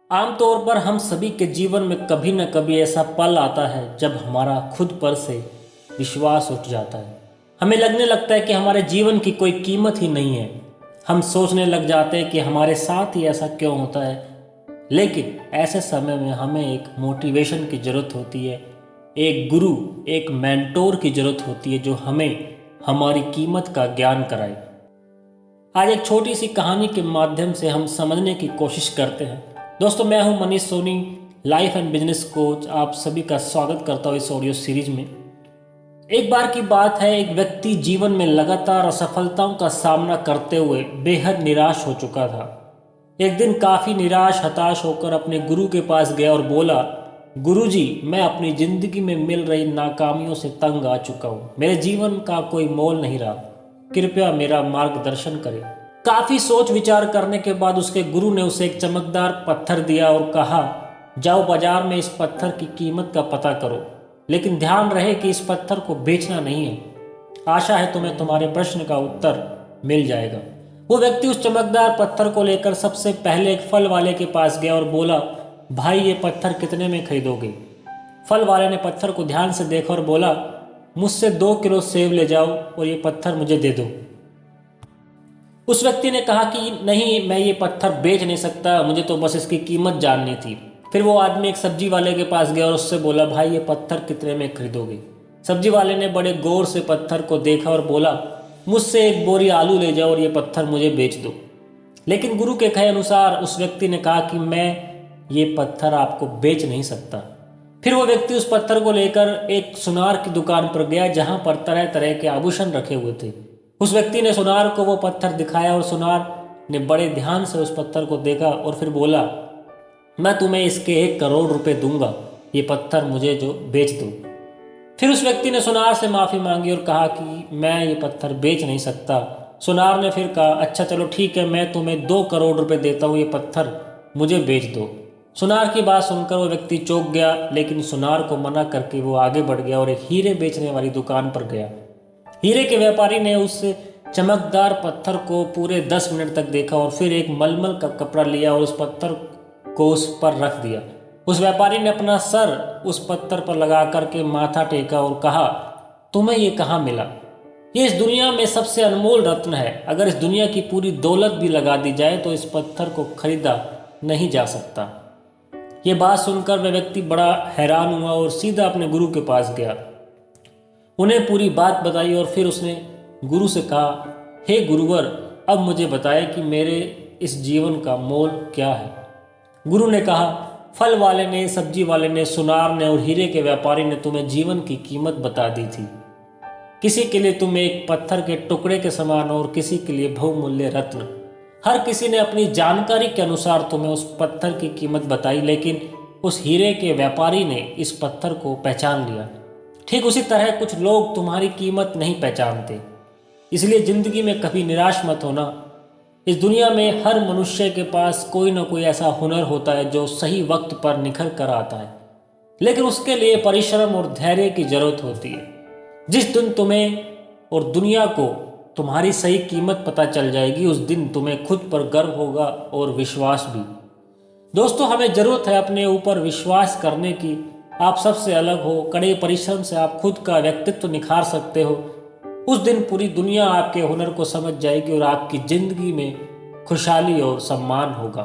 आमतौर पर हम सभी के जीवन में कभी न कभी ऐसा पल आता है जब हमारा खुद पर से विश्वास उठ जाता है। हमें लगने लगता है कि हमारे जीवन की कोई कीमत ही नहीं है। हम सोचने लग जाते हैं कि हमारे साथ ही ऐसा क्यों होता है। लेकिन ऐसे समय में हमें एक मोटिवेशन की ज़रूरत होती है, एक गुरु, एक मेंटोर की ज़रूरत होती है जो हमें हमारी कीमत का ज्ञान कराए। आज एक छोटी सी कहानी के माध्यम से हम समझने की कोशिश करते हैं। दोस्तों, मैं हूं Manish Soni, life and business coach. आप सभी का स्वागत करता हूं इस ऑडियो सीरीज में। एक बार की बात है, एक व्यक्ति जीवन में लगातार असफलताओं का सामना करते हुए बेहद निराश हो चुका था। एक दिन काफ़ी निराश हताश होकर अपने गुरु के पास गया और बोला, गुरुजी, मैं अपनी ज़िंदगी में मिल रही नाकामियों से तंग आ चुका हूँ। मेरे जीवन का कोई मोल नहीं रहा। कृपया मेरा मार्गदर्शन करें। काफी सोच विचार करने के बाद उसके गुरु ने उसे एक चमकदार पत्थर दिया और कहा, जाओ बाजार में इस पत्थर की कीमत का पता करो, लेकिन ध्यान रहे कि इस पत्थर को बेचना नहीं है। आशा है तुम्हें तुम्हारे प्रश्न का उत्तर मिल जाएगा। वो व्यक्ति उस चमकदार पत्थर को लेकर सबसे पहले एक फल वाले के पास गया और बोला, भाई ये पत्थर कितने में खरीदोगे? फल वाले ने पत्थर को ध्यान से देखा और बोला, मुझसे 2 किलो सेब ले जाओ और ये पत्थर मुझे दे दो। उस व्यक्ति ने कहा कि नहीं, मैं ये पत्थर बेच नहीं सकता, मुझे तो बस इसकी कीमत जाननी थी। फिर वो आदमी एक सब्जी वाले के पास गया और उससे बोला, भाई ये पत्थर कितने में खरीदोगे? सब्जी वाले ने बड़े गौर से पत्थर को देखा और बोला, मुझसे 1 बोरी आलू ले जाओ और ये पत्थर मुझे बेच दो। लेकिन गुरु के कहे अनुसार उस व्यक्ति ने कहा कि मैं ये पत्थर आपको बेच नहीं सकता। फिर वो व्यक्ति उस पत्थर को लेकर एक सुनार की दुकान पर गया जहां पर तरह तरह के आभूषण रखे हुए थे। उस व्यक्ति ने सुनार को वो पत्थर दिखाया और सुनार ने बड़े ध्यान से उस पत्थर को देखा और फिर बोला, मैं तुम्हें इसके 1 करोड़ रुपए दूंगा, ये पत्थर मुझे जो बेच दो। फिर उस व्यक्ति ने सुनार से माफ़ी मांगी और कहा कि मैं ये पत्थर बेच नहीं सकता। सुनार ने फिर कहा, अच्छा चलो ठीक है, मैं तुम्हें 2 करोड़ रुपए देता हूँ, ये पत्थर मुझे बेच दो। सुनार की बात सुनकर वो व्यक्ति चौंक गया, लेकिन सुनार को मना करके वो आगे बढ़ गया और एक हीरे बेचने वाली दुकान पर गया। हीरे के व्यापारी ने उस चमकदार पत्थर को पूरे 10 मिनट तक देखा और फिर एक मलमल का कपड़ा लिया और उस पत्थर को उस पर रख दिया। उस व्यापारी ने अपना सर उस पत्थर पर लगा करके माथा टेका और कहा, तुम्हें ये कहाँ मिला? ये इस दुनिया में सबसे अनमोल रत्न है। अगर इस दुनिया की पूरी दौलत भी लगा दी जाए तो इस पत्थर को खरीदा नहीं जा सकता। ये बात सुनकर वह व्यक्ति बड़ा हैरान हुआ और सीधा अपने गुरु के पास गया। उन्हें पूरी बात बताई और फिर उसने गुरु से कहा, हे गुरुवर, अब मुझे बताएं कि मेरे इस जीवन का मोल क्या है। गुरु ने कहा, फल वाले ने, सब्जी वाले ने, सुनार ने और हीरे के व्यापारी ने तुम्हें जीवन की कीमत बता दी थी। किसी के लिए तुम एक पत्थर के टुकड़े के समान और किसी के लिए बहुमूल्य रत्न। हर किसी ने अपनी जानकारी के अनुसार तुम्हें उस पत्थर की कीमत बताई, लेकिन उस हीरे के व्यापारी ने इस पत्थर को पहचान लिया। ठीक उसी तरह कुछ लोग तुम्हारी कीमत नहीं पहचानते। इसलिए जिंदगी में कभी निराश मत होना। इस दुनिया में हर मनुष्य के पास कोई ना कोई ऐसा हुनर होता है जो सही वक्त पर निखर कर आता है, लेकिन उसके लिए परिश्रम और धैर्य की जरूरत होती है। जिस दिन तुम्हें और दुनिया को तुम्हारी सही कीमत पता चल जाएगी, उस दिन तुम्हें खुद पर गर्व होगा और विश्वास भी। दोस्तों, हमें जरूरत है अपने ऊपर विश्वास करने की। आप सबसे अलग हो, कड़े परिश्रम से आप खुद का व्यक्तित्व निखार सकते हो। उस दिन पूरी दुनिया आपके हुनर को समझ जाएगी और आपकी जिंदगी में खुशहाली और सम्मान होगा।